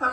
자,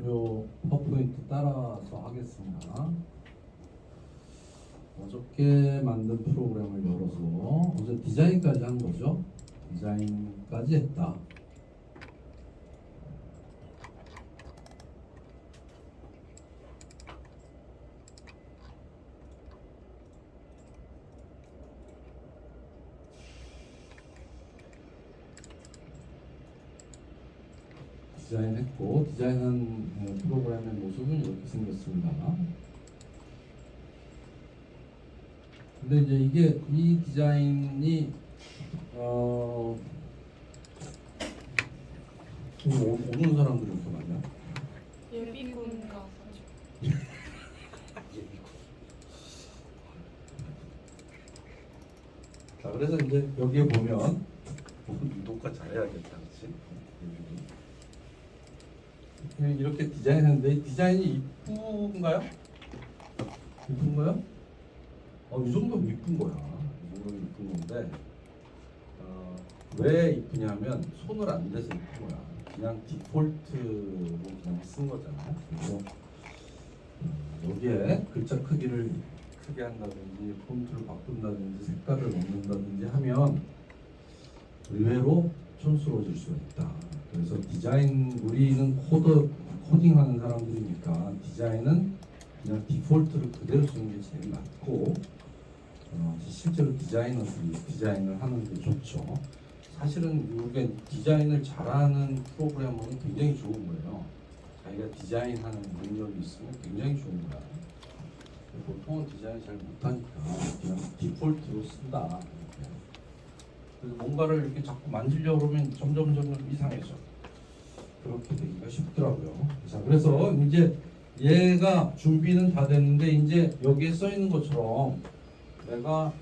요 퍼포인트 따라서 하겠습니다. 어저께 만든 프로그램을 열어서 어제 디자인까지 한 거죠. 디자인까지 했다. 디자인했고, 디자인한 프로그램의 모습은 이렇게 생겼습니다. 근데 이제 이 디자인이 오는 사람들이 이렇게 많냐? 예비군 가서. 자, 그래서 이제 여기에 보면 녹화 잘해야겠다, 그렇지? 이렇게 디자인했는데 디자인이 이쁜가요? 이쁜가요? 이 정도면 이쁜 거야. 이 정도면 이쁜 건데 왜 이쁘냐면 손을 안 대서 이쁜 거야. 그냥 디폴트로 그냥 쓴 거잖아요. 그래서 여기에 글자 크기를 크게 한다든지 폰트를 바꾼다든지 색깔을 넣는다든지 하면 의외로 촌스러워질 수가 있다. 그래서 디자인, 우리는 코딩하는 사람들이니까 디자인은 그냥 디폴트를 그대로 쓰는 게 제일 맞고 실제로 디자이너들이 디자인을 하는 게 좋죠. 사실은 이게 디자인을 잘하는 프로그래머는 굉장히 좋은 거예요. 자기가 디자인하는 능력이 있으면 굉장히 좋은 거야. 보통은 디자인 잘 못하니까 그냥 디폴트로 쓴다. 그래서 뭔가를 이렇게 자꾸 만지려고 그러면 점점 이상해져. 그렇게 되기가 쉽더라고요. 자, 그래서 이제 얘가 준비는 다 됐는데 이제 여기에 써 있는 것처럼 내가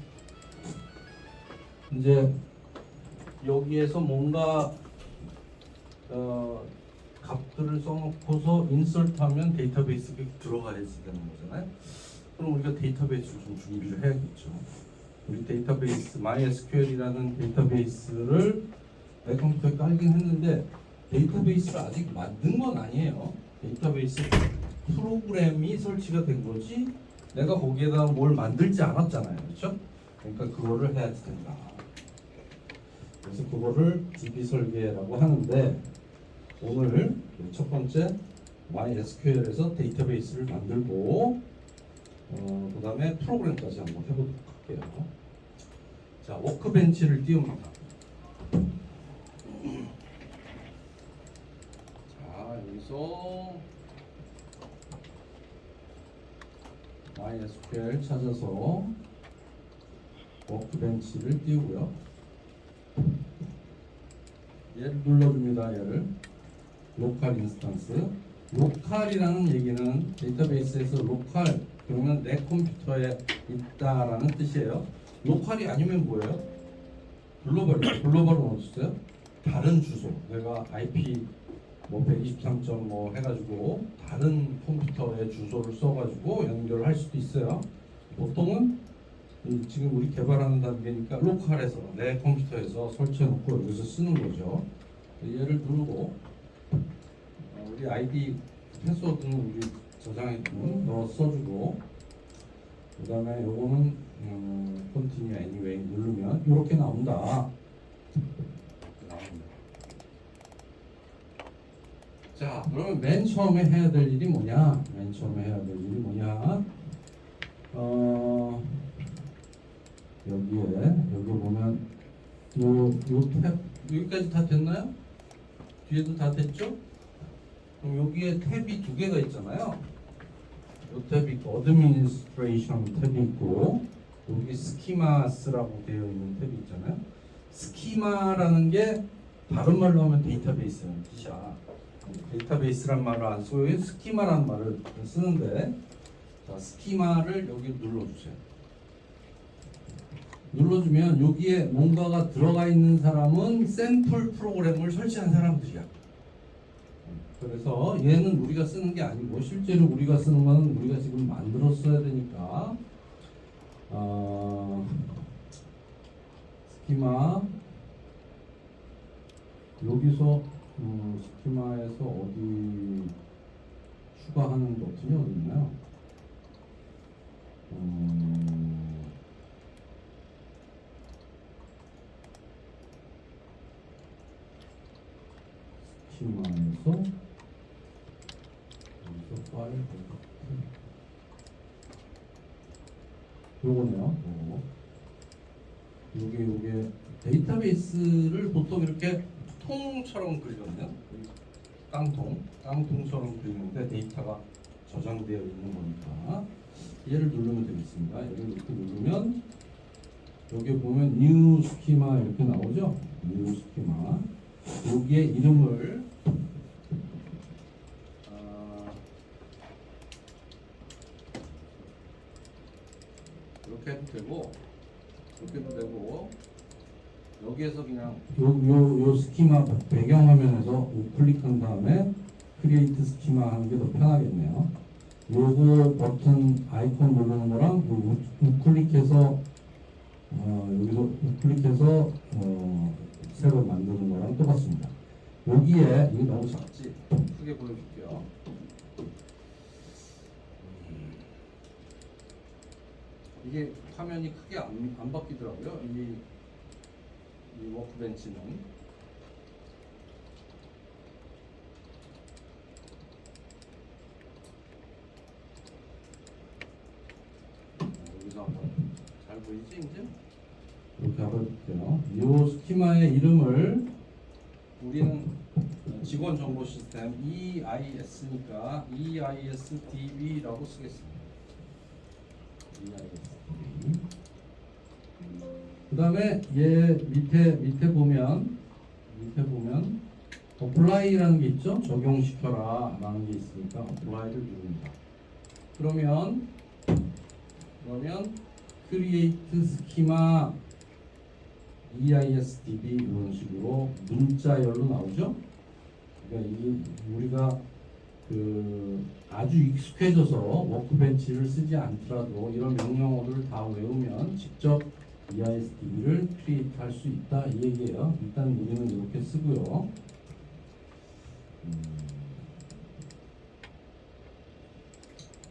이제 여기에서 뭔가 값들을 써놓고서 인설트하면 데이터베이스에 들어가야지 되는 거잖아요. 그럼 우리가 데이터베이스를 좀 준비를 해야겠죠. 우리 데이터베이스 MySQL이라는 데이터베이스를 내 컴퓨터에 깔긴 했는데 데이터베이스를 아직 만든 건 아니에요. 데이터베이스 프로그램이 설치가 된 거지 내가 거기에다 뭘 만들지 않았잖아요. 그렇죠? 그러니까 그거를 해야 된다. 그래서 그거를 DB 설계라고 하는데 오늘 첫 번째 MySQL에서 데이터베이스를 만들고 그 다음에 프로그램까지 한번 해보도록 할게요. 자, 워크벤치를 띄웁니다. 자, 여기서 MySQL 찾아서 워크벤치를 띄우고요. 얘를 눌러줍니다. 얘를 로컬 인스턴스. 로컬이라는 얘기는 데이터베이스에서 로컬 그러면 내 컴퓨터에 있다라는 뜻이에요. 로컬이 아니면 뭐예요? 글로벌이죠. 글로벌은 어딨어요? 다른 주소. 내가 IP 뭐 123점 뭐 해가지고 다른 컴퓨터의 주소를 써가지고 연결할 수도 있어요. 보통은 지금 우리 개발하는 단계니까 로컬에서 내 컴퓨터에서 설치해놓고 여기서 쓰는 거죠. 얘를 누르고 우리 아이디 패스워드는 우리 저장했던 거 써주고 그 다음에 요거는 continue anyway 누르면 이렇게 나온다. 자, 그러면 맨 처음에 해야 될 일이 뭐냐? 맨 처음에 해야 될 일이 뭐냐? 여기 보면 요 탭 여기까지 다 됐나요? 뒤에도 다 됐죠? 그럼 여기에 탭이 두 개가 있잖아요. 요 탭이 있고 Administration 탭이 있고 여기 스키마스라고 되어 있는 탭이 있잖아요. 스키마라는 게 다른 말로 하면 데이터베이스라는 뜻이야. 데이터베이스란 말을 안 쓰고 스키마라는 말을 쓰는데 자, 스키마를 여기 눌러주세요. 눌러주면 여기에 뭔가가 들어가 있는 사람은 샘플 프로그램을 설치한 사람들이야. 그래서 얘는 우리가 쓰는 게 아니고 실제로 우리가 쓰는 거는 우리가 지금 만들었어야 되니까 스키마 여기서 스키마에서 어디 추가하는 버튼이 어디 있나요? 스키마에서 여기서 파일 요거네요. 요게 데이터베이스를 보통 이렇게 통처럼 그리거든요. 깡통처럼 그리는데 데이터가 저장되어 있는 거니까 얘를 누르면 되겠습니다. 얘를 이렇게 누르면 여기 보면 new 스키마 이렇게 나오죠. new 스키마 여기에 이름을 이렇게 해도 되고 이렇게 해도 되고 여기에서 그냥 요 스키마 배경화면에서 우클릭한 다음에 크리에이트 스키마 하는 게 더 편하겠네요. 요거 버튼 아이콘 누르는 거랑 우클릭해서 여기서 우클릭해서 새로 만드는 거랑 똑같습니다. 여기에 이게 너무 작지? 크게 보여줄게요. 이게 화면이 크게 안 바뀌더라고요. 이 워크벤치는 여기서 한번 잘 보이지 이제? 이렇게 해볼게요. 이 스키마의 이름을 우리는 직원 정보 시스템 EIS니까 EISDB라고 쓰겠습니다. EISDB. 그 다음에 얘 밑에 보면 apply라는 게 있죠? 적용시켜라 라는 게 있으니까 apply를 누릅니다. 그러면 create schema EISDB 이런 식으로 문자열로 나오죠? 그러니까 우리가 아주 익숙해져서 워크벤치를 쓰지 않더라도 이런 명령어들을 다 외우면 직접 EISDB를 create 할 수 있다 이 얘기예요. 일단 우리는 이렇게 쓰고요.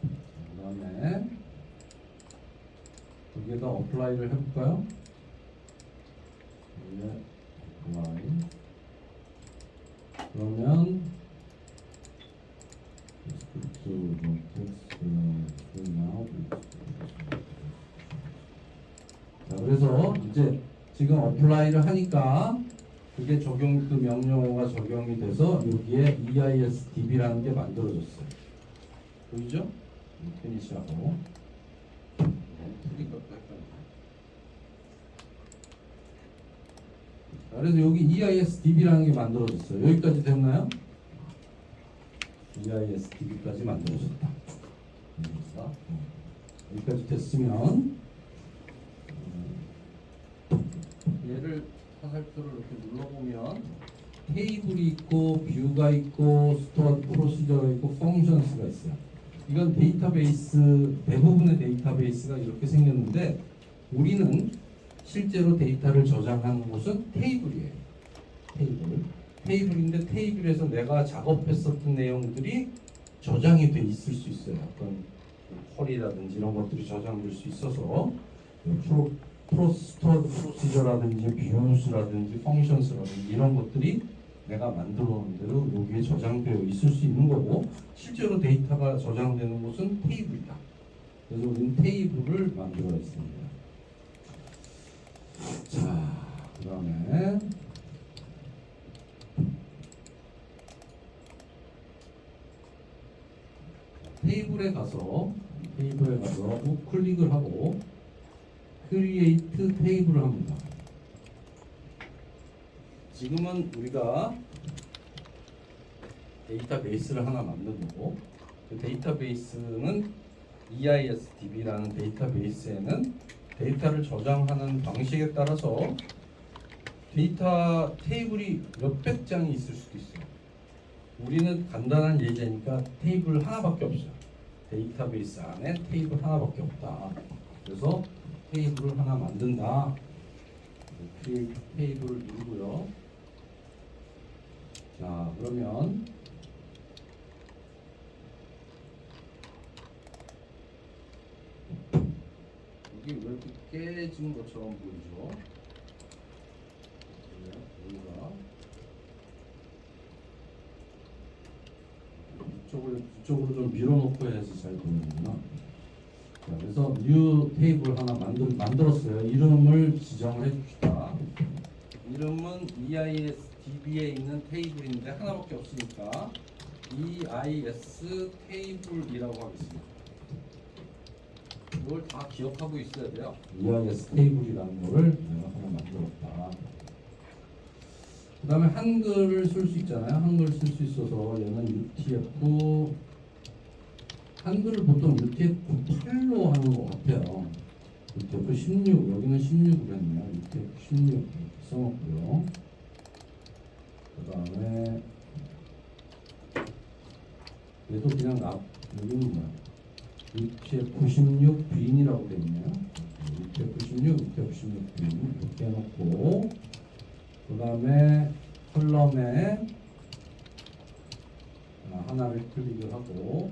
그 다음에 여기에다 apply를 해볼까요? apply. 그러면 자, 그래서 이제 지금 apply를 하니까 그게 그 명령어가 적용이 돼서 여기에 EISDB라는 게 만들어졌어요. 보이죠? 피니시하고 그래서 여기 EISDB라는 게 만들어졌어요. 여기까지 됐나요? EISDB까지 만들어졌다. 여기까지 됐으면 얘를 화살표를 이렇게 눌러보면 테이블이 있고 뷰가 있고 스토어 프로시저가 있고 펑션스가 있어요. 이건 데이터베이스 대부분의 데이터베이스가 이렇게 생겼는데 우리는 실제로 데이터를 저장하는 곳은 테이블이에요. 테이블인데 테이블에서 내가 작업했었던 내용들이 저장이 돼 있을 수 있어요. 어떤 퀄이라든지 이런 것들이 저장될 수 있어서 프로스터 프로시저라든지 뷰스라든지 펑션스라든지 이런 것들이 내가 만들어 놓은 대로 여기에 저장되어 있을 수 있는 거고, 실제로 데이터가 저장되는 곳은 테이블이다. 그래서 우리는 테이블을 만들어 있습니다. 자, 그 다음에 테이블에 가서 우클릭을 하고 크리에이트 테이블을 합니다. 지금은 우리가 데이터베이스를 하나 만들고, 그 데이터베이스는 EISDB라는 데이터베이스에는 데이터를 저장하는 방식에 따라서 데이터 테이블이 몇백 장이 있을 수도 있어요. 우리는 간단한 예제니까 테이블 하나밖에 없어요. 데이터베이스 안에 테이블 하나밖에 없다. 그래서 테이블을 하나 만든다. 크리에이트 테이블을 누르고요. 자, 그러면 여기 왜 이렇게 깨진 것처럼 보이죠? 여기가 이쪽으로 좀 밀어놓고 해야지 잘 보이는구나. 자, 그래서 뉴 테이블 하나 만들었어요. 이름을 지정을 해줍시다. 이름은 EISDB에 있는 테이블인데 하나밖에 없으니까 EIS 테이블이라고 하겠습니다. 이걸 다 기억하고 있어야 돼요. EIS 테이블이라는 거를 내가 하나 만들었다. 그 다음에 한글을 쓸 수 있잖아요. 한글 쓸 수 있어서 얘는 UTF, 한글을 보통 UTF-8로 하는 것 같아요. UTF-16, 여기는 16으로 했네요. UTF-16 이렇게 써놓고요. 그 다음에 얘도 그냥 여기는 뭐야? UTF-16 빈이라고 되어 있네요. UTF-16, UTF-16 빈 이렇게 해놓고, 그 다음에 컬럼에 하나를 클릭을 하고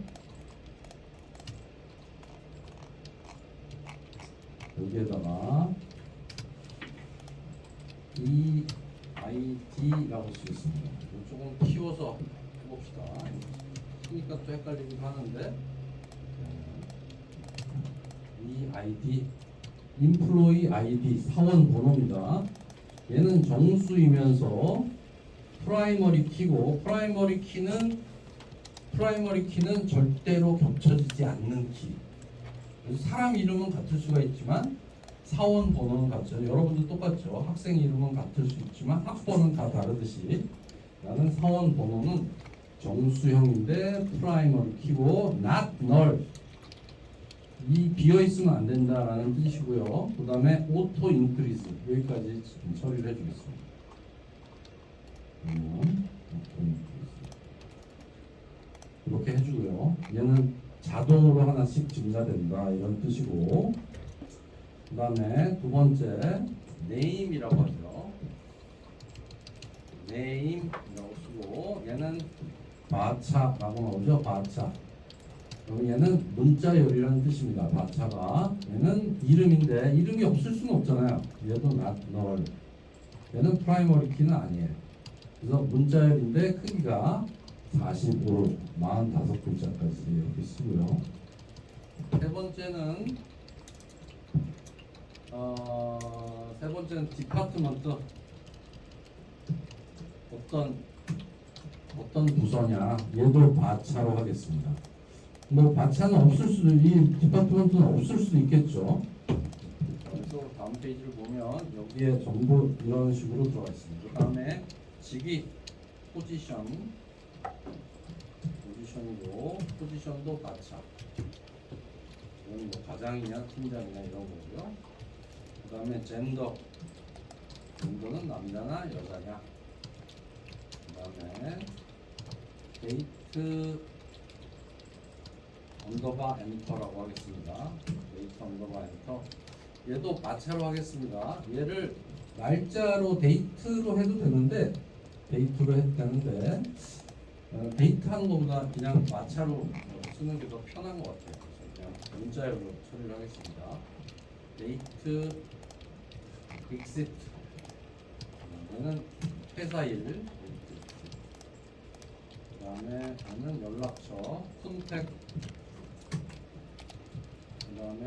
여기에다가 EID라고 쓰겠습니다. 조금 키워서 해봅시다. 크니까 또 헷갈리기도 하는데, EID Employee ID 사원 번호입니다. 얘는 정수이면서 프라이머리 키고, 프라이머리 키는 절대로 겹쳐지지 않는 키. 그래서 사람 이름은 같을 수가 있지만 사원 번호는 같죠. 여러분도 똑같죠. 학생 이름은 같을 수 있지만 학번은 다 다르듯이 나는 사원 번호는 정수형인데 프라이머리 키고 not null, 이 비어 있으면 안 된다라는 뜻이고요. 그 다음에 auto increase, 여기까지 처리를 해주겠습니다. 이렇게 해주고요. 얘는 자동으로 하나씩 증가된다 이런 뜻이고, 그 다음에 두 번째 name이라고 하죠. name이라고 쓰고, 얘는 바차라고 나오죠. 바차. 그럼 얘는 문자열이라는 뜻입니다. 바차가. 얘는 이름인데 이름이 없을 수는 없잖아요. 얘도 not null. 얘는 프라이머리 키는 아니에요. 그래서 문자열인데 크기가 45로 45글자까지 이렇게 쓰고요. 세 번째는 디파트먼트. 어떤 부서냐, 얘도 바차로 하겠습니다. 뭐 바차는 없을 수도, 이 디파트먼트는 없을 수도 있겠죠. 그래서 다음 페이지를 보면 여기에 전부 이런 식으로 들어가 있습니다. 그 다음에 직위, 포지션이고, 포지션도 바차. 이건 뭐 과장이냐 팀장이냐 이런 거고요. 그 다음에 젠더는 남자나 여자냐. 그 다음에 데이트 언더바 엔터라고 하겠습니다. 데이트 언더바 엔터. 얘도 마차로 하겠습니다. 얘를 날짜로 데이트로 해도 되는데 데이트로 해도 되는데 데이트 하는 것보다 그냥 마차로 쓰는 게 더 편한 것 같아요. 그래서 그냥 문자열로 처리를 하겠습니다. 데이트 exit 그다음에는 회사 일 데이트 그다음에 저는 연락처 콘택 그다음에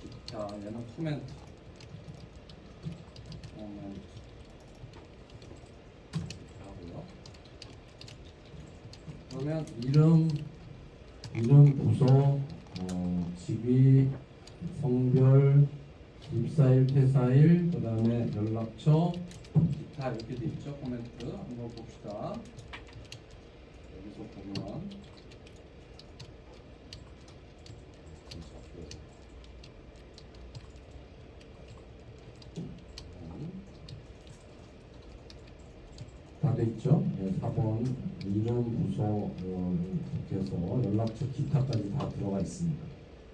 기타 얘는 코멘트 이렇게 하고요. 그러면 이름 부서 직위 성별 입사일 퇴사일 그다음에 연락처 기타 이렇게 돼 있죠. 코멘트 한번 봅시다. 여기서 보면 다 돼 있죠. 4번 이름 부서 이렇게 해서 연락처 기타까지 다 들어가 있습니다.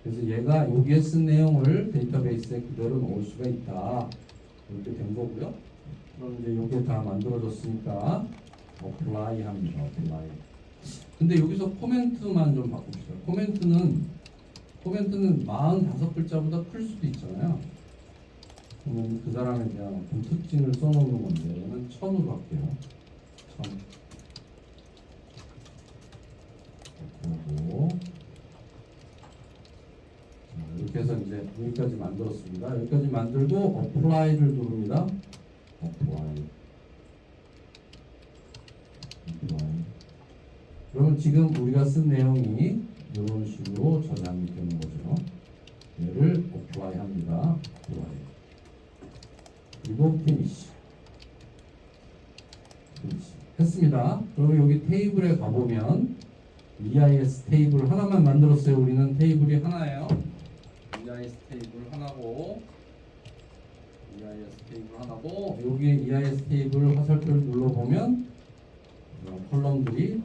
그래서 얘가 여기에 쓴 내용을 데이터베이스에 그대로 넣을 수가 있다. 이렇게 된 거고요. 그럼 이제 이게 다 만들어졌으니까 apply 합니다. apply. 근데 여기서 코멘트만 좀 바꿉시다. 코멘트는 45글자보다 클 수도 있잖아요. 그러면 그 사람에 대한 어떤 특징을 써놓는 건데 얘는 1000으로 할게요. 1000. 그리고 이렇게 해서 이제 여기까지 만들었습니다. 여기까지 만들고 apply를 누릅니다. apply. 그러면 지금 우리가 쓴 내용이 이런 식으로 저장이 되는 거죠. 얘를 apply 합니다. apply. 그리고 finish. 했습니다. 그러면 여기 테이블에 가보면 EIS 테이블 하나만 만들었어요. 우리는 테이블이 하나예요. EIS 테이블 하나고 여기 EIS 테이블 화살표를 눌러보면 컬럼들이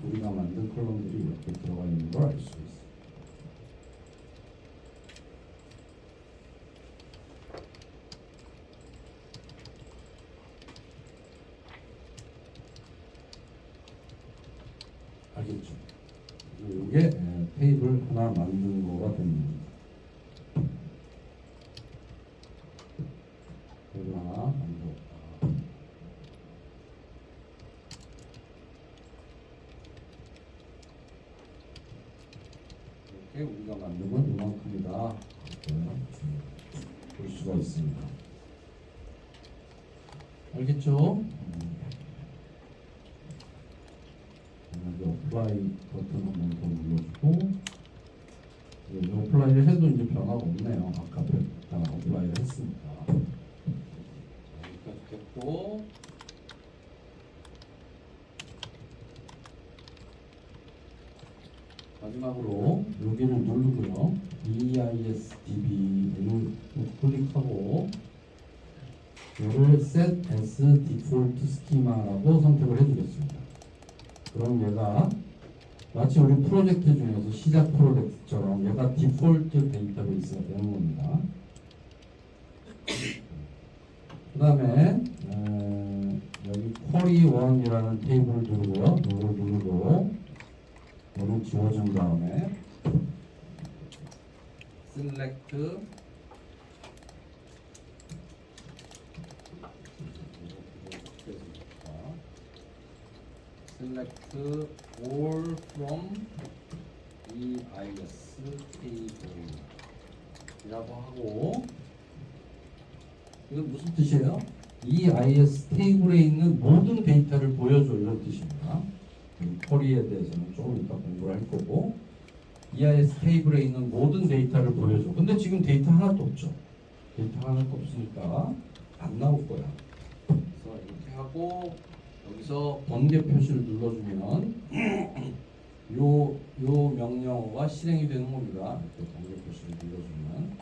우리가 만든 컬럼들이 이렇게 들어가 있는 걸 알 수 있어요. 알겠죠? 이게 테이블 하나 만든 거가 됩니다. 테이블 하나 만들었다. 이렇게 우리가 만든 건 이만큼이다. 이렇게 볼 수가 있습니다. 알겠죠? 여기 어플라이 버튼 한번 더 눌러주고 여기 어플라이를 해도 이제 변화가 없네요. 아까 어플라이를 했으니까 여기까지 됐고 마지막으로 여기를 누르고요. EISDB를 클릭하고 이거를 Set as Default Schema라고 선택을 해주겠습니다. 그럼 얘가 마치 우리 프로젝트 중에서 시작 프로젝트처럼 얘가 디폴트 데이터베이스가 되는 겁니다. 그 다음에 여기 query1이라는 테이블을 누르고요. 이걸 누르고 이거를 지워준 다음에 select all from EIS table 이라고 하고 이건 무슨 뜻이에요? EIS 테이블에 있는 모든 데이터를 보여줘 이런 뜻입니다. 쿼리에 대해서는 조금 이따 공부를 할 거고 EIS 테이블에 있는 모든 데이터를 보여줘. 근데 지금 데이터 하나도 없죠. 데이터 하나도 없으니까 안 나올 거야. 그래서 이렇게 하고 여기서 번개 표시를 눌러주면 요 명령어가 실행이 되는 겁니다. 이렇게 번개 표시를 눌러주면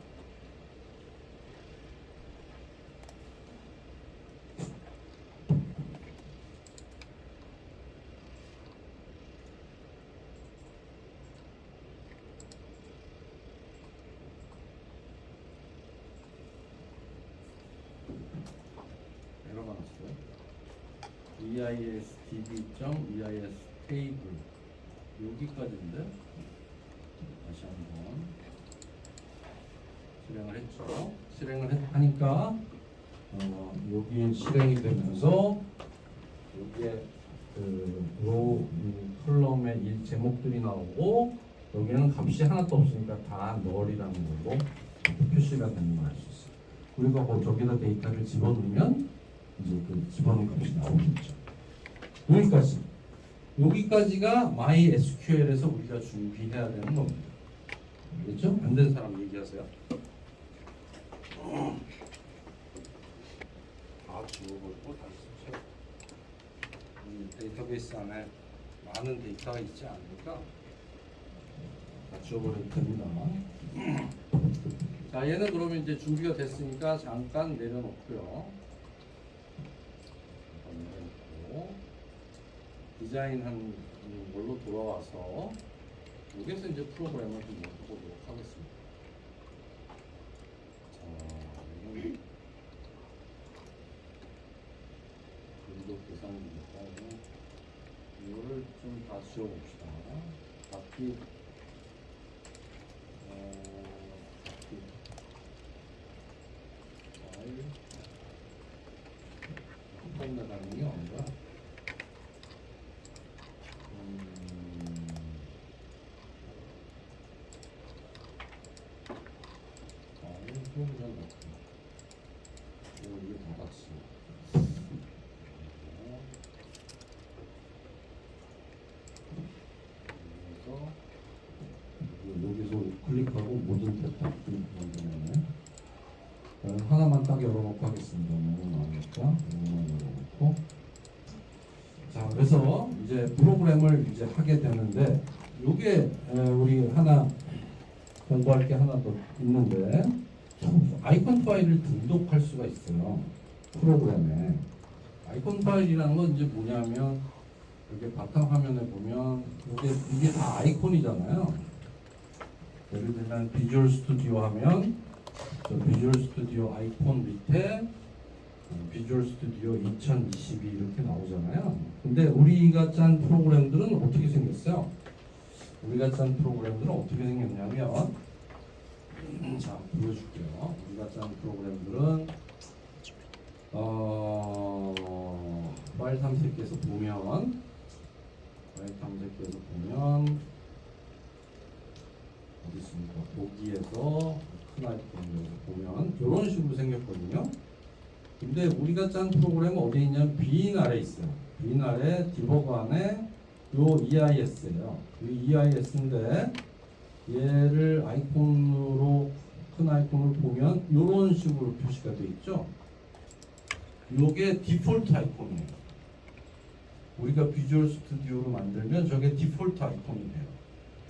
에러가 났어요. eisdb.eis 테이블 여기까지인데 다시 한번 실행을 했죠. 하니까 여기에 실행이 되면서 여기에 로 컬럼에 이 제목들이 나오고 여기는 값이 하나도 없으니까 다 널이라는 걸로 표시가 되는 걸 알 수 있어요. 우리가 뭐 저기다 데이터를 집어넣으면 이제 그 집어넣은 값이 나오겠죠. 여기까지가 MySQL에서 우리가 준비해야 되는 겁니다. 알겠죠? 안 된 사람 얘기하세요. 다 지워버리고 다시 쓰죠. 데이터베이스 안에 많은 데이터가 있지 않으니까 다 지워버려도 됩니다. 자, 얘는 그러면 이제 준비가 됐으니까 잠깐 내려놓고요. 디자인한 걸로 돌아와서 여기서 이제 프로그램을 좀 해보도록 하겠습니다. 자, 이건 분석 대상이니까 이거를 좀 다 지워봅시다. 바퀴 파일 한번 나가는 게 아니라 프로그램 같은 이게 다 같이 여기서 클릭하고 모든 탭 다 클릭하면 하나만 딱 열어놓고 하겠습니다. 너무 많으니까 이거만 열어놓고 자, 그래서 이제 프로그램을 이제 하게 되는데 요게 우리 하나 공부할 게 하나 더 있는데 아이콘 파일을 등록할 수가 있어요. 프로그램에 아이콘 파일이라는 건 이제 뭐냐면 이렇게 바탕 화면에 보면 이게 다 아이콘이잖아요. 예를 들면 비주얼 스튜디오 하면 저 비주얼 스튜디오 아이콘 밑에 비주얼 스튜디오 2022 이렇게 나오잖아요. 근데 우리가 짠 프로그램들은 어떻게 생겼어요? 우리가 짠 프로그램들은 어떻게 생겼냐면 자, 보여줄게요. 우리가 짠 프로그램들은 파일 탐색기에서 보면 어디 있습니까? 보기에서 큰 아이콘에서 보면 이런 식으로 생겼거든요. 근데 우리가 짠 프로그램은 어디 있냐면 빈 아래 있어요. 빈 아래 디버거 안에 요 EIS예요. 이 EIS인데 얘를 아이콘으로 큰 아이콘을 보면 이런 식으로 표시가 되어 있죠. 요게 디폴트 아이콘이에요. 우리가 비주얼 스튜디오로 만들면 저게 디폴트 아이콘이 돼요.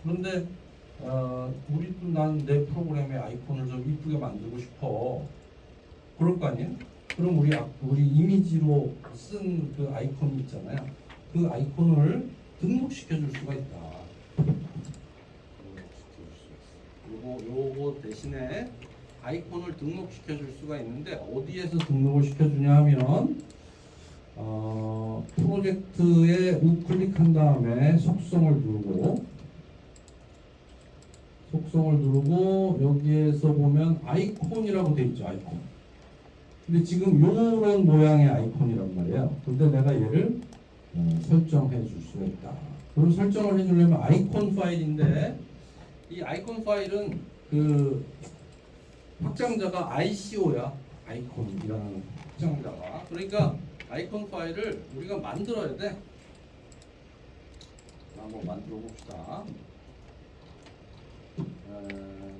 그런데 우리도 난 내 프로그램의 아이콘을 좀 이쁘게 만들고 싶어. 그럴 거 아니에요? 그럼 우리 이미지로 쓴 그 아이콘이 있잖아요. 그 아이콘을 등록시켜 줄 수가 있다. 요거 대신에 아이콘을 등록시켜 줄 수가 있는데 어디에서 등록을 시켜 주냐 하면 프로젝트에 우클릭한 다음에 속성을 누르고 여기에서 보면 아이콘이라고 돼 있죠. 아이콘. 근데 지금 요런 모양의 아이콘이란 말이에요. 근데 내가 얘를 설정해 줄 수가 있다. 그럼 설정을 해주려면 아이콘 파일인데 이 아이콘 파일은 그 확장자가 ICO야. 아이콘이라는 확장자가. 그러니까 아이콘 파일을 우리가 만들어야 돼. 한번 만들어 봅시다.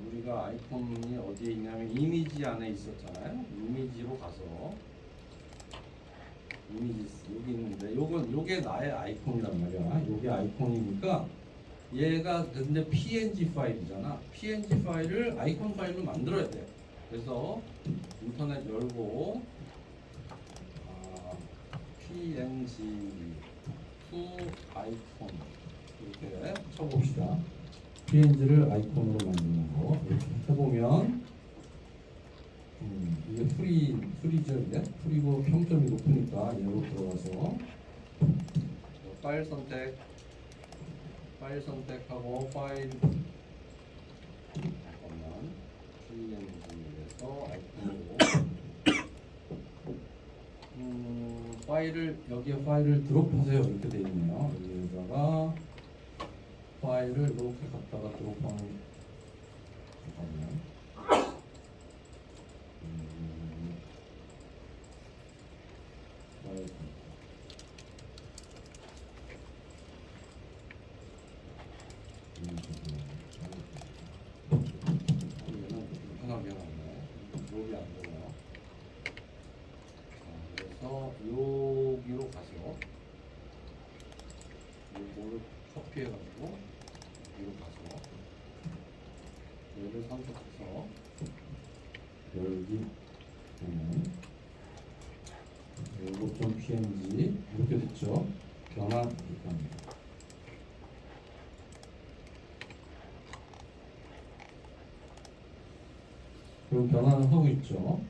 우리가 아이콘이 어디에 있냐면 이미지 안에 있었잖아요. 이미지로 가서 이미지 여기 있는데 요게 나의 아이콘이란 말이야. 요게 아이콘이니까 얘가 근데 PNG 파일이잖아. PNG 파일을 아이콘 파일로 만들어야 돼. 그래서 인터넷 열고 PNG to 아이콘 이렇게 쳐봅시다. PNG를 아이콘으로 만드는 거 이렇게 해보면 이게 풀이죠 이게. 풀이고 평점이 높으니까 얘로 들어가서 파일 선택하고 파일 잠깐만 PNG에서 아이콘으로 여기에 파일을 드롭하세요 이렇게 돼 있네요. 여기에다가 파일을 이렇게 갖다가 드롭하는 잠깐만. 파일 편하게 해놨네. 여기 안 되네요. 그래서 여기로 가서 요거를 커피해가지고 여기로 가서 얘를 선택해서 열기 보면 요거 좀 png 이렇게 됐죠. 변환 이렇게 합니다. 그리고 변환을 하고 있죠.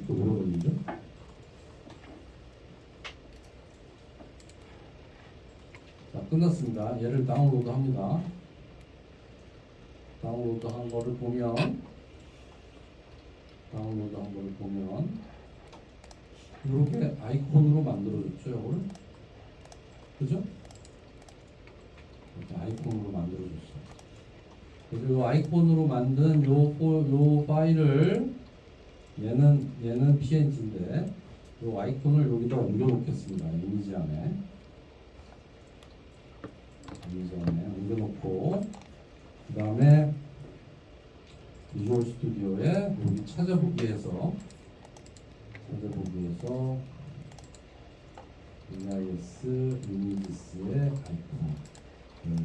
또 오래 걸리죠? 자, 끝났습니다. 얘를 다운로드 합니다. 다운로드 한 거를 보면 이렇게 아이콘으로 만들어줬죠, 이걸. 그죠? 이렇게 아이콘으로 만들어줬어요. 그래서 이 아이콘으로 만든 요 파일을 얘는 PNG인데 요 아이콘을 여기다 옮겨 놓겠습니다. 이미지 안에 옮겨 놓고 그 다음에 비주얼 스튜디오에 여기 찾아보기에서 VIS 이미지스의 아이콘 여기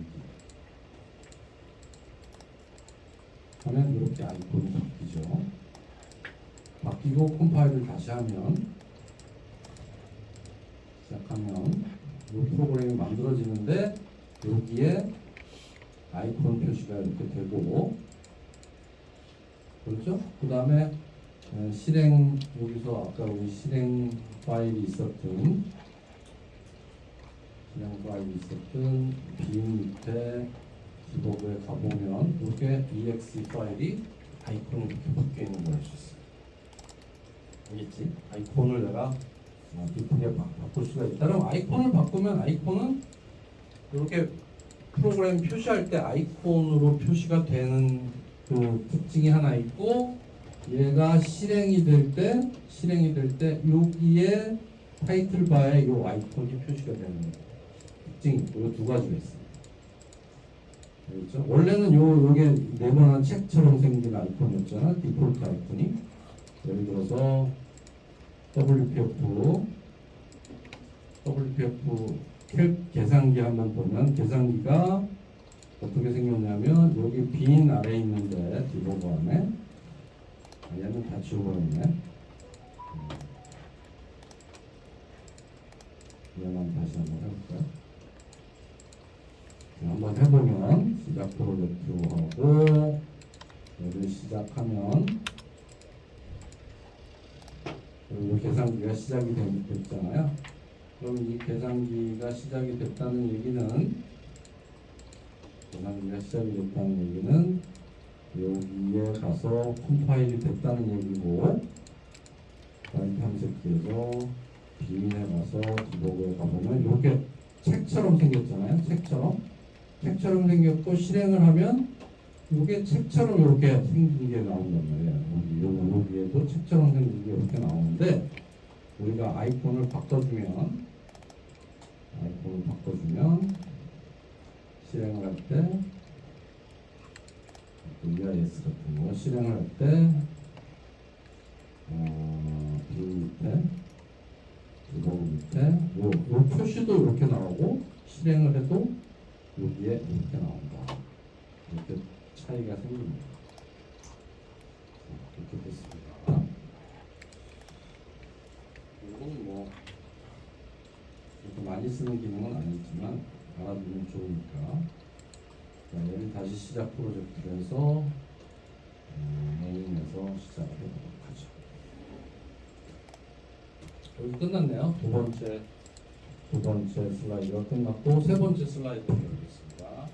하면 이렇게 아이콘이 바뀌죠. 바뀌고 컴파일을 다시 하면 시작하면 이 프로그램이 만들어지는데 여기에 아이콘 표시가 이렇게 되고 그렇죠? 그 다음에 실행 여기서 아까 우리 실행 파일이 있었던 빈 밑에 디버그에 가보면 이렇게 exe 파일이 아이콘이 이렇게 바뀌어 있는 걸 알 수 있어요. 알겠지? 아이콘을 내가 이쁘게 바꿀 수가 있다. 그럼 아이콘을 바꾸면 아이콘은 이렇게 프로그램 표시할 때 아이콘으로 표시가 되는 그 특징이 하나 있고 얘가 실행이 될 때 여기에 타이틀 바에 이 아이콘이 표시가 되는 특징이 있고 이 두 가지가 있습니다. 알겠죠? 원래는 요게 네모난 책처럼 생긴 아이콘이었잖아. 디폴트 아이콘이. 예를 들어서 WPF 계산기 한번 보면 계산기가 어떻게 생겼냐면 여기 빈 아래 있는데 디버그 안에 얘는 다 지워버렸네. 얘만 다시 한번 해볼까요? 한번 해보면 시작 프로젝트하고 얘를 시작하면 이 계산기가 시작이 됐잖아요. 그럼 이 계산기가 시작이 됐다는 얘기는 여기에 가서 컴파일이 됐다는 얘기고 다른 탐색기에서 빈에 가서 디버그에 가보면 이렇게 책처럼 생겼잖아요. 책처럼 생겼고 실행을 하면 이게 책처럼 이렇게 생긴 게 나온단 말이에요. 여기에도 책처럼 생긴 게 이렇게 나오는데 우리가 아이콘을 바꿔주면 실행을 할 때 VIS 같은 거 실행을 할 때 빈 밑에 디버그 밑에 요 표시도 이렇게 나오고 실행을 해도 여기에 이렇게 나온다. 이렇게 차이가 생깁니다. 이렇게 됐습니다. 이거는 뭐 많이 쓰는 기능은 아니지만 알아두면 좋으니까. 자, 얘를 다시 시작 프로젝트로 해서 메인에서 시작을 해보도록 하죠. 여기 끝났네요. 두 번째 슬라이드가 끝났고 세 번째 슬라이드 보겠습니다.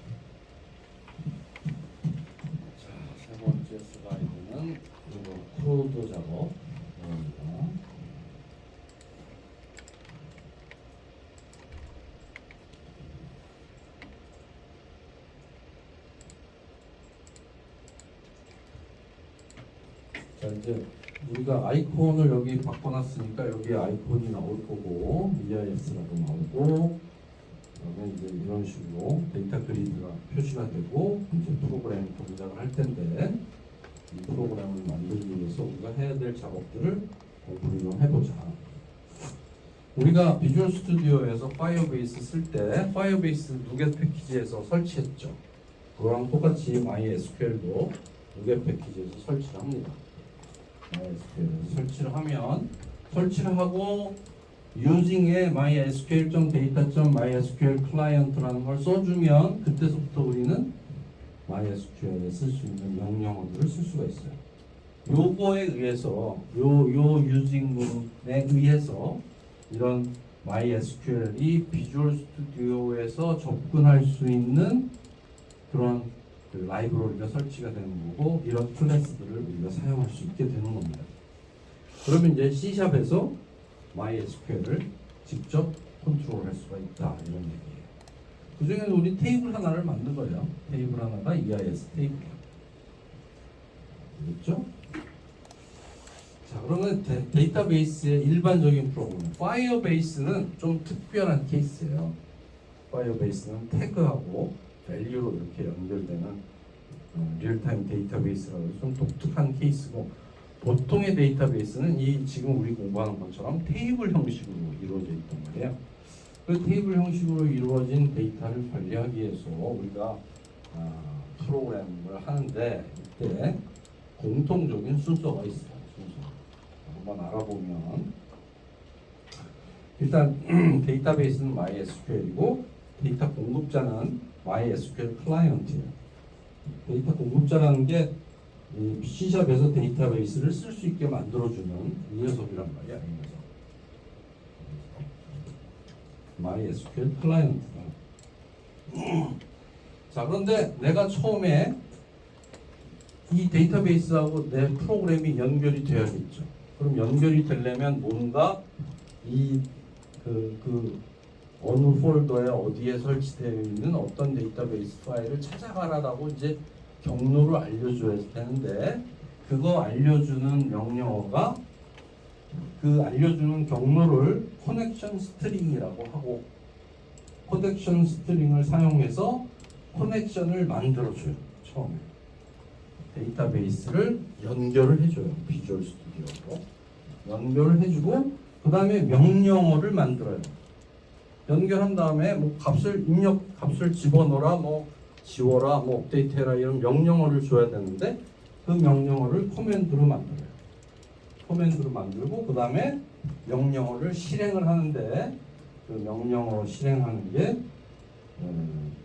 자, 세 번째 슬라이드는 이거 크로드 작업입니다. 자, 이제 우리가 아이콘을 여기 바꿔놨으니까 여기에 아이콘이 나올 거고 EIS라고 나오고 그다음에 이제 이런 식으로 데이터 그리드가 표시가 되고 이제 프로그램 동작을 할 텐데 이 프로그램을 만들기 위해서 우리가 해야 될 작업들을 공부를 좀 해보자. 우리가 비주얼 스튜디오에서 파이어베이스 쓸 때 파이어베이스 누겟 패키지에서 설치했죠. 그거랑 똑같이 MySQL도 누겟 패키지에서 설치를 합니다. MySQL에서 설치를 하면 설치를 하고 using의 mysql.data.mysql client라는 걸 써주면 그때서부터 우리는 MySQL에 쓸 수 있는 명령어들을 쓸 수가 있어요. 요거에 의해서 요 using문에 의해서 이런 MySQL이 비주얼 스튜디오에서 접근할 수 있는 그런 그 라이브러리가 설치가 되는 거고 이런 클래스들을 우리가 사용할 수 있게 되는 겁니다. 그러면 이제 C샵에서 MySQL을 직접 컨트롤할 수가 있다 이런 얘기예요. 그 중에서 우리 테이블 하나를 만든 거예요. 테이블 하나가 EIS 테이블이에요. 그렇죠? 자, 그러면 데이터베이스의 일반적인 프로그램 파이어베이스는 좀 특별한 케이스예요. 파이어베이스는 태그하고 밸류로 이렇게 연결되는 리얼타임 데이터베이스라고 해서 좀 독특한 케이스고 보통의 데이터베이스는 이 지금 우리 공부하는 것처럼 테이블 형식으로 이루어져 있단 말이에요. 그 테이블 형식으로 이루어진 데이터를 관리하기 위해서 우리가 프로그램을 하는데 이때 공통적인 순서가 있어요. 순서 한번 알아보면 일단 데이터베이스는 MySQL이고 데이터 공급자는 MySQL 클라이언트예요. 데이터 공급자라는 게 C샵에서 데이터베이스를 쓸 수 있게 만들어주는 이 녀석이란 말이야. 이 녀석. MySQL 클라이언트다. 자, 그런데 내가 처음에 이 데이터베이스하고 내 프로그램이 연결이 되어야겠죠. 그럼 연결이 되려면 뭔가 어느 폴더에 어디에 설치되어 있는 어떤 데이터베이스 파일을 찾아가라라고 이제 경로를 알려줘야 되는데 그거 알려주는 명령어가 그 알려주는 경로를 커넥션 스트링이라고 하고 커넥션 스트링을 사용해서 커넥션을 만들어줘요. 처음에 데이터베이스를 연결을 해줘요. 비주얼 스튜디오로 연결을 해주고 그 다음에 명령어를 만들어요. 연결한 다음에 뭐 값을 집어넣어라, 뭐 지워라, 뭐 업데이트해라 이런 명령어를 줘야 되는데 그 명령어를 코맨드로 만들어요. 코맨드로 만들고 그 다음에 명령어를 실행을 하는데 그 명령어 실행하는 게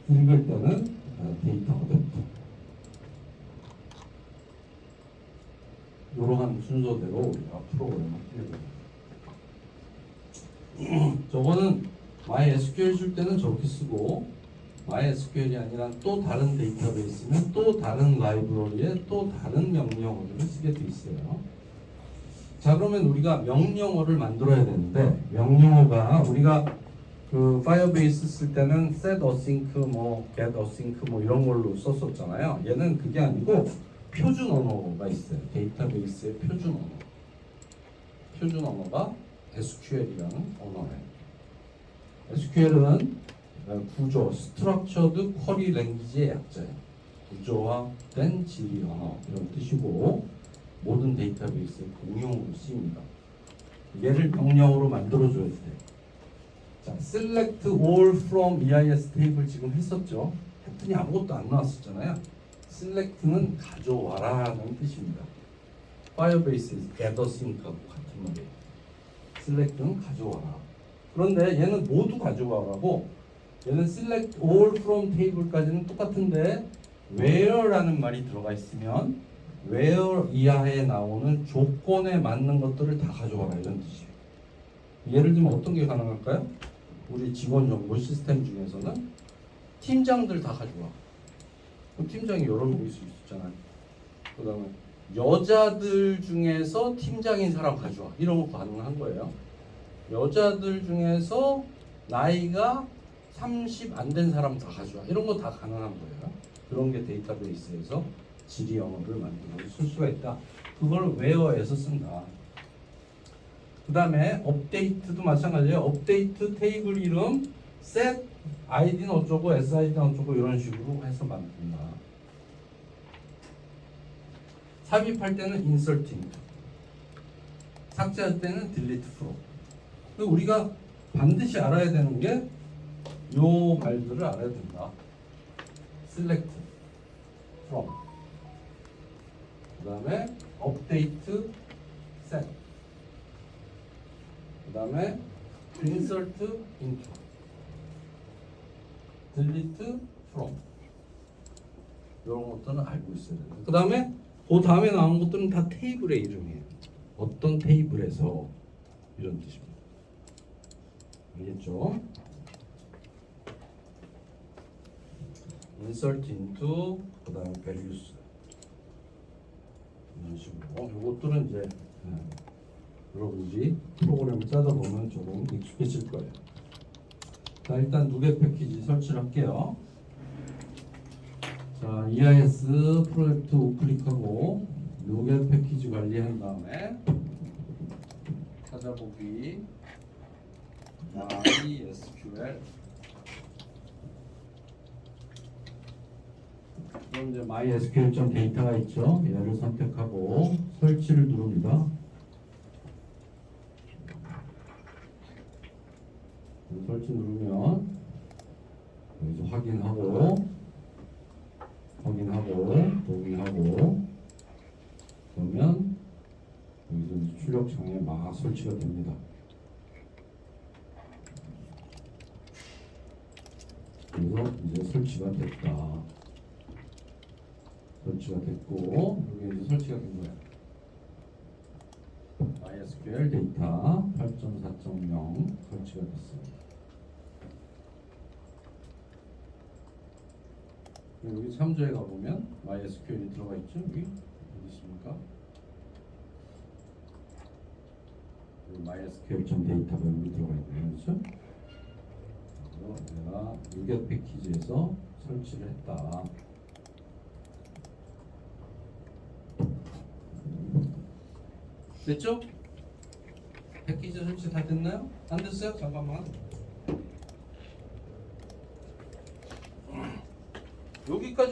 읽을 때는 데이터 어댑터 이러한 순서대로 우리가 프로그램을 해요. 저거는 MySQL 쓸 때는 저렇게 쓰고 MySQL이 아니라 또 다른 데이터베이스는 또 다른 라이브러리에 또 다른 명령어들을 쓰게 돼 있어요. 자, 그러면 우리가 명령어를 만들어야 되는데 명령어가 우리가 그 파이어베이스 쓸 때는 set async, 뭐 get async 뭐 이런 걸로 썼었잖아요. 얘는 그게 아니고 표준 언어가 있어요. 데이터베이스의 표준 언어. 표준 언어가 SQL이라는 언어예요. SQL은 구조, Structured Query Language의 약자예요. 구조화된 질의 언어 이런 뜻이고 모든 데이터베이스의 공용으로 쓰입니다. 얘를 명령어로 만들어줘야 돼요. 자, Select All from EIS table 지금 했었죠. 했더니 아무것도 안 나왔었잖아요. Select는 가져와라라는 뜻입니다. Firebase, Gather Sync하고 같은 말이에요. Select는 가져와라. 그런데 얘는 모두 가져가고 얘는 select all from table까지는 똑같은데 where라는 말이 들어가 있으면 where 이하에 나오는 조건에 맞는 것들을 다 가져와라 이런 뜻이에요. 예를 들면 어떤 게 가능할까요? 우리 직원 정보 시스템 중에서는 팀장들 다 가져와. 그럼 팀장이 여러 명일 수 있잖아요. 그 다음에 여자들 중에서 팀장인 사람 가져와. 이런 거 가능한 거예요. 여자들 중에서 나이가 30 안 된 사람 다 가져와. 이런 거 다 가능한 거예요. 그런 게 데이터베이스에서 지리 영어를 만들어 쓸 수가 있다. 그걸 where에서 쓴다. 그 다음에 업데이트도 마찬가지예요. 업데이트 테이블 이름, set id는 어쩌고, sid는 어쩌고 이런 식으로 해서 만든다. 삽입할 때는 inserting, 삭제할 때는 delete from. 우리가 반드시 알아야 되는 게 요 말들을 알아야 된다. select from, 그 다음에 update set, 그 다음에 insert into, delete from. 이런 것들은 알고 있어야 돼요. 그 다음에 그 다음에 나온 것들은 다 테이블의 이름이에요. 어떤 테이블에서 이런 뜻입니다. 알겠죠? insert into, 그 다음에 values 이런 식으로. 이것들은 이제 여러분들이 프로그램을 짜다 보면 조금 익숙해질 거예요. 자, 일단 누계 패키지 설치를 할게요. 자, EIS 프로젝트 우클릭하고 누계 패키지 관리한 다음에 찾아보기 MySQL. 그럼 이제 MySQL.data가 있죠. 얘를 선택하고 설치를 누릅니다. 설치 누르면 여기서 확인하고 로그인하고 그러면 여기서 이제 출력창에 막 설치가 됩니다. 그래서 이제 설치가 됐다. 설치가 됐고 여기 이제 설치가 된 거예요. MySQL 데이터 8.4.0 설치가 됐습니다. 여기 참조에 가보면 MySQL이 들어가 있죠. 여기 어디 있습니까? MySQL.data가 여기 들어가 있네요. 그렇죠? 그래서 내가 유격 패키지에서 설치를 했다. 됐죠? 패키지 설치 다 됐나요? 안 됐어요? 잠깐만. 여기까지